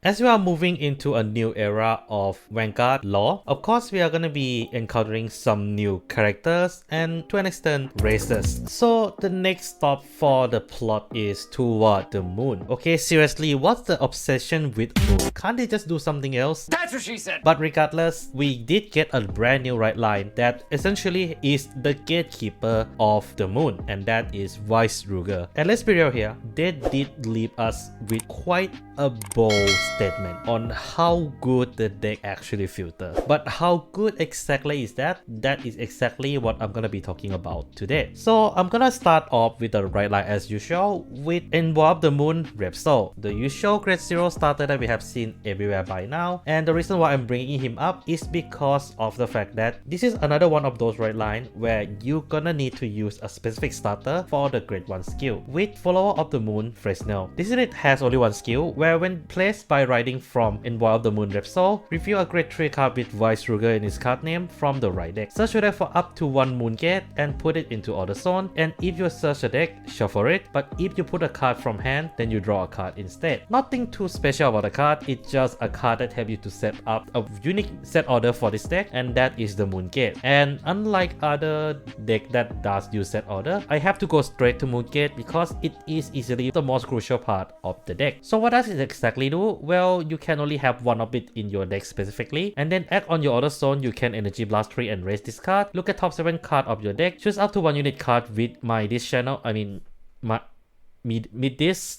As we are moving into a new era of Vanguard lore, of course we are gonna be encountering some new characters and to an extent races. So the next stop for the plot is toward the moon. Okay, seriously, what's the obsession with moon? Can't they just do something else? That's what she said! But regardless, we did get a brand new right line that essentially is the gatekeeper of the moon, and that is Veissrugr. And let's be real here, they did leave us with quite a bold statement on how good the deck actually filters. But how good exactly is that? That is exactly what I'm gonna be talking about today. So I'm gonna start off with the right line as usual with Envoy of the Moon Repsol, the usual grade 0 starter that we have seen everywhere by now. And the reason why I'm bringing him up is because of the fact that this is another one of those right line where you're gonna need to use a specific starter for the grade 1 skill with Follower of the Moon Fresnel. This unit has only one skill where when placed by riding from Envoy of the Moon Repsol, reveal a grade 3 card with Veissrugr in its card name from the right deck. Search your deck for up to one Moon Gate and put it into Order Zone, and if you search a deck, shuffle it, but if you put a card from hand, then you draw a card instead. Nothing too special about the card, it's just a card that helps you to set up a unique set order for this deck, and that is the Moon Gate. And unlike other deck that does use set order, I have to go straight to Moon Gate because it is easily the most crucial part of the deck. So what does it exactly do? Well, you can only have one of it in your deck specifically, and then act on your Order Zone, you can Energy Blast 3 and raise this card. Look at top 7 card of your deck, choose up to one unit card with this channel, mid-dish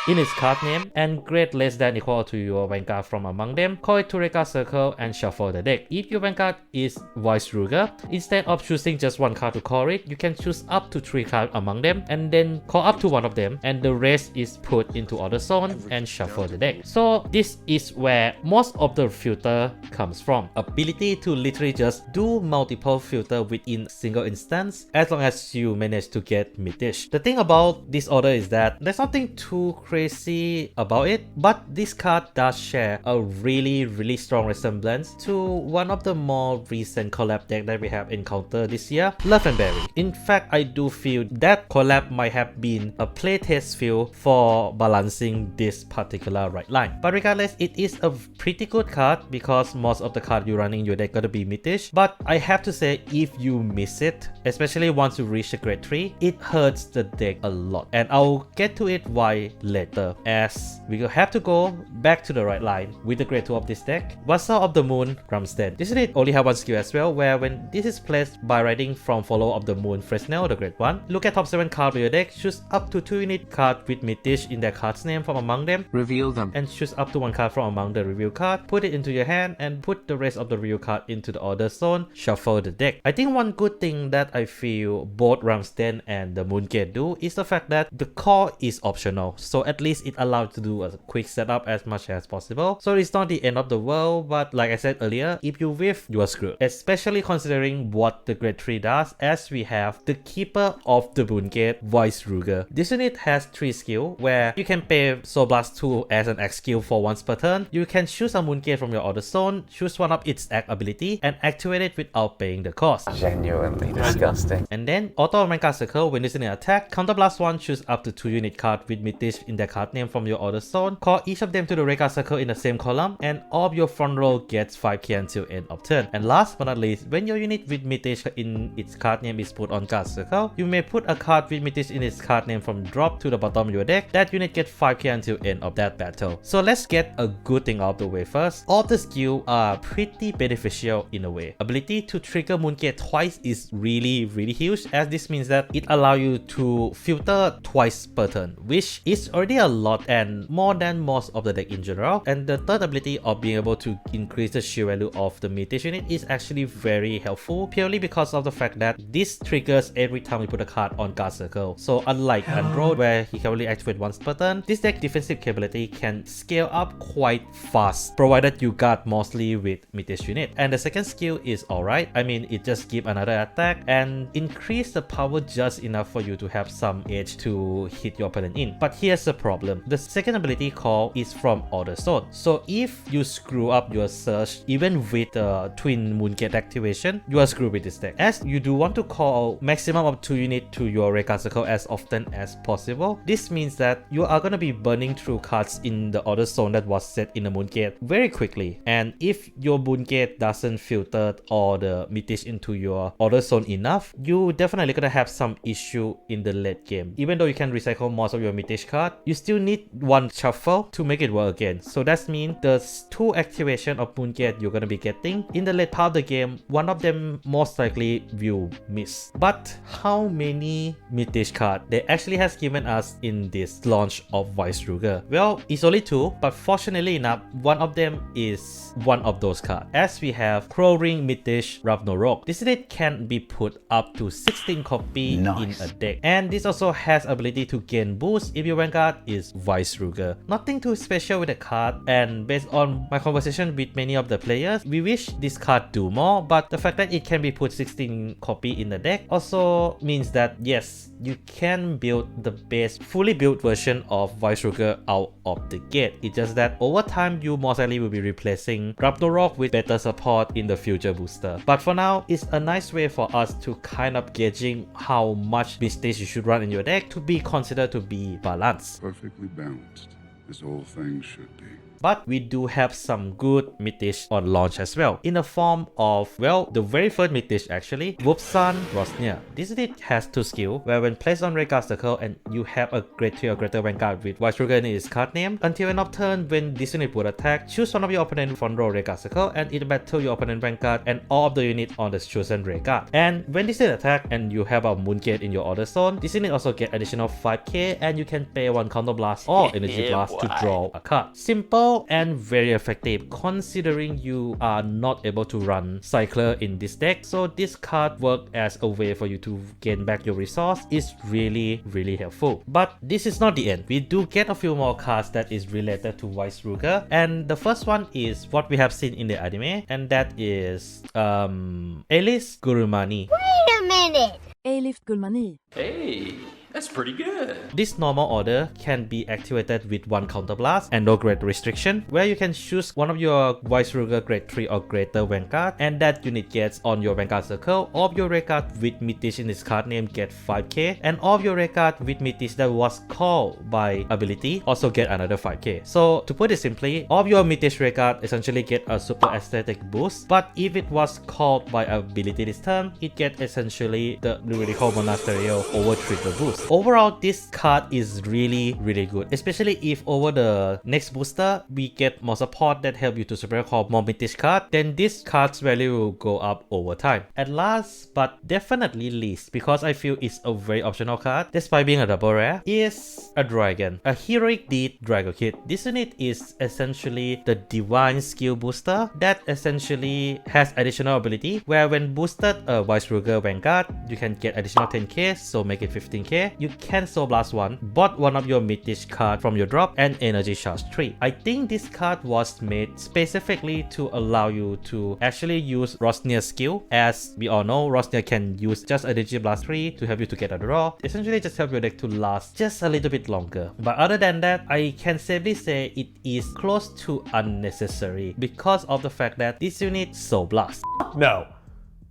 in its card name and grade less than equal to your Vanguard from among them. Call it to Record Circle and shuffle the deck. If your Vanguard is Veissrugr, instead of choosing just one card to call it, you can choose up to 3 cards among them and then call up to one of them, and the rest is put into Order Zone and shuffle the deck. So this is where most of the filter comes from. Ability to literally just do multiple filter within single instance as long as you manage to get mid-dish. The thing about this order is that there's nothing too crazy about it, but this card does share a really strong resemblance to one of the more recent collab deck that we have encountered this year, Love and Berry. In fact, I do feel that collab might have been a playtest field for balancing this particular right line. But regardless, it is a pretty good card because most of the cards you running in your deck gotta be mid-ish. But I have to say, if you miss it, especially once you reach the grade 3, it hurts the deck a lot. And I'll get to it why later, as we will have to go back to the right line with the grade 2 of this deck, Vassal of the Moon Grumstead. This unit only have one skill as well, where when this is placed by riding from Follower of the Moon Fresnel, the grade 1, look at top 7 card of your deck, choose up to 2 unit card with mid-dish in their card's name from among them, Reveal them, and choose up to 1 card from among the review card, put it into your hand, and put the rest of the review card into the Order Zone, shuffle the deck. I think one good thing that I feel both Ramstein and the Moon Gate do is the fact that the core is optional, so at least it allows you to do a quick setup as much as possible. So it's not the end of the world, but like I said earlier, if you whiff, you are screwed, especially considering what the grade 3 does, as we have the Keeper of the Moon Gate, Veissrugr. This unit has 3 skills where you can pay Soul Blast 2 as an X skill for once per turn. You can choose a Moon Gate from your Order Zone, choose one of its act ability, and activate it without paying the cost. Genuinely disgusting. And then Auto Record Circle, when this unit attack, Counter Blast 1, choose up to 2 unit card with mid-dish in their card name from your Order Zone, call each of them to the Record Circle in the same column, and all of your front row gets 5k until end of turn. And last but not least, when your unit with mid-dish in its card name is put on card circle, you may put a card with mid-dish in its card name from drop to the bottom of your deck. That unit gets 5k until end of that battle. So let's get a good thing out of the way first. All the skills are pretty beneficial in a way. Ability to trigger Moon Gate twice is really huge, as this means that it allows you to filter twice per turn, which is already a lot and more than most of the deck in general. And the third ability of being able to increase the shield value of the mid-dish unit is actually very helpful, purely because of the fact that this triggers every time we put a card on card circle. So unlike Android, where he can only activate once per turn, this deck defensive capability can scale up quite fast, provided you guard mostly with mid-dish unit. And the second skill is alright. I mean, it just gives another attack and increase the power just enough for you to have some damage to hit your opponent in. But here's the problem. The second ability call is from Order Zone. So if you screw up your search even with the Twin Mooncade activation, you are screwed with this deck, as you do want to call maximum of 2 units to your Raycard Circle as often as possible. This means that you are gonna be burning through cards in the Order Zone that was set in the Mooncade very quickly, and if your Mooncade doesn't filter all the Mythic into your Order Zone enough, you definitely gonna have some issue in the late game. Even though you can recycle most of your Mythic card, you still need one shuffle to make it work again. So that means the 2 activation of Mooncade you're gonna be getting in the late part of the game, one of them most likely will miss. But how many Mythic cards they actually has given us in this launch of Veissrugr? Well, it's only 2, but fortunately enough, one of them is one of those cards, as we have Crow Ring Mythic Ragnarok. This unit can be put up to 16 copy in a deck, and this also has ability to gain boost if your Vanguard is Veissrugr. Nothing too special with the card, and based on my conversation with many of the players, we wish this card do more, but the fact that it can be put 16 copy in the deck also means that yes, you can build the base fully built version of Veissrugr out of the gate. It's just that over time you most likely will be replacing Ragnarok with better support in the future booster. But for now, it's a nice way for us to kind of gauging how much Mystic you should run in your deck to be considered to be balanced. Perfectly balanced, as all things should be. But we do have some good Mythic on launch as well, in the form of, well, the very first Mythic actually, Whoopsan Rosnia. This unit has 2 skills, where when placed on Raycard Circle and you have a grade 3 or greater Vanguard with Veissrugr in its card name, until end of turn when this unit would attack, choose one of your opponent's front row Raycard Circle and it battle your opponent Vanguard and all of the units on the chosen Raycard. And when this unit attack and you have a Mooncade in your Order Zone, this unit also get additional 5k and you can pay 1 Counter Blast or Energy Blast to draw a card. Simple and very effective considering you are not able to run Cycler in this deck, so this card works as a way for you to gain back your resource. Is really helpful. But this is not the end. We do get a few more cards that is related to Veissrugr, and the first one is what we have seen in the anime, and that is Alice Gurumani. Wait a minute! Elif Gulmani. Hey, that's pretty good. This normal order can be activated with 1 Counter Blast and no grade restriction, where you can choose one of your Veissrugr grade 3 or greater Vanguard, and that unit gets on your Vanguard Circle. All of your Raycard with Mythic in its card name get 5k, and all of your Raycard with Mythic that was called by ability also get another 5k. So to put it simply, all of your Mythic Raycard essentially get a super aesthetic boost, but if it was called by ability this turn, it get essentially the Lyrical Monasterial over triple boost. Overall, this card is really good, especially if over the next booster we get more support that help you to super call more Mythic card, then this card's value will go up over time. And last but definitely least, because I feel it's a very optional card despite being a double rare, is a dragon, a heroic deed Dragon Kid. This unit is essentially the divine skill booster that essentially has additional ability, where when boosted a Veissrugr Vanguard, you can get additional 10k, so make it 15k. You can Soul Blast 1, bought one of your Mythic card from your drop, and Energy Charge 3. I think this card was made specifically to allow you to actually use Rosnia's skill. As we all know, Rosnia can use just Energy Blast 3 to help you to get a draw, essentially just help your deck to last just a little bit longer. But other than that, I can safely say it is close to unnecessary because of the fact that this unit Soul Blast. No.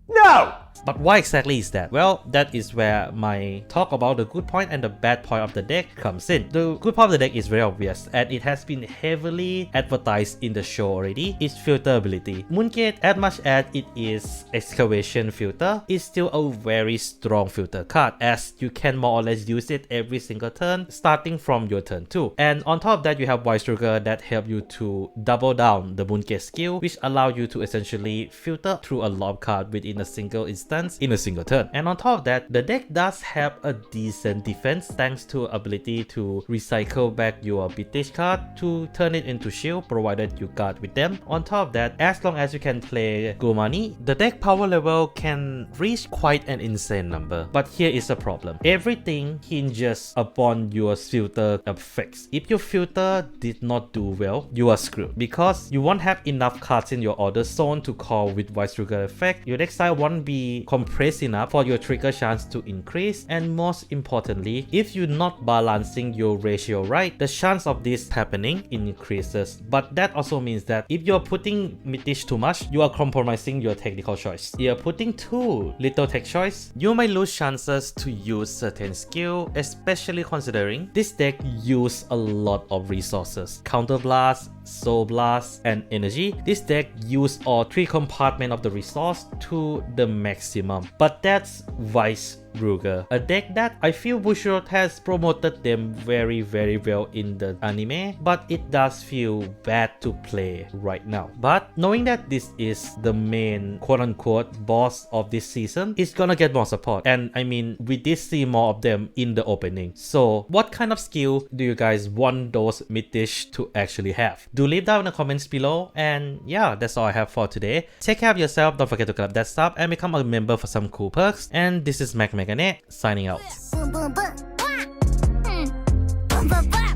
No! But why exactly is that? Well, that is where my talk about the good point and the bad point of the deck comes in. The good part of the deck is very obvious, and it has been heavily advertised in the show already. Its filter ability. Mooncade, as much as it is excavation filter, is still a very strong filter card, as you can more or less use it every single turn starting from your turn 2. And on top of that, you have Veissrugr that help you to double down the Mooncade skill, which allow you to essentially filter through a lot of cards within a single instance in a single turn. And on top of that, the deck does have a decent defense thanks to ability to recycle back your Mythic card to turn it into shield, provided you guard with them. On top of that, as long as you can play Gurumani, the deck power level can reach quite an insane number. But here is the problem. Everything hinges upon your filter effects. If your filter did not do well, you are screwed, because you won't have enough cards in your Order Zone to call with Veissrugr effect. Your deck side won't be be compressed enough for your trigger chance to increase, and most importantly, if you're not balancing your ratio right, the chance of this happening increases. But that also means that if you're putting mid-dish too much, you are compromising your technical choice. If you're putting too little tech choice, you might lose chances to use certain skill, especially considering this deck use a lot of resources: Counter Blast, Soul Blast, and Energy. This deck use all 3 compartments of the resource to the maximum. But that's Veissrugr, a deck that I feel Bushiroad has promoted them very well in the anime, but it does feel bad to play right now. But knowing that this is the main quote-unquote boss of this season, it's gonna get more support, and I mean, we did see more of them in the opening. So what kind of skill do you guys want those mid-dish to actually have? Do leave down in the comments below, and yeah, that's all I have for today. Take care of yourself, don't forget to clap that sub and become a member for some cool perks, and this is Mac Megane signing out. Boom, boom, boom. Boom, boom, boom.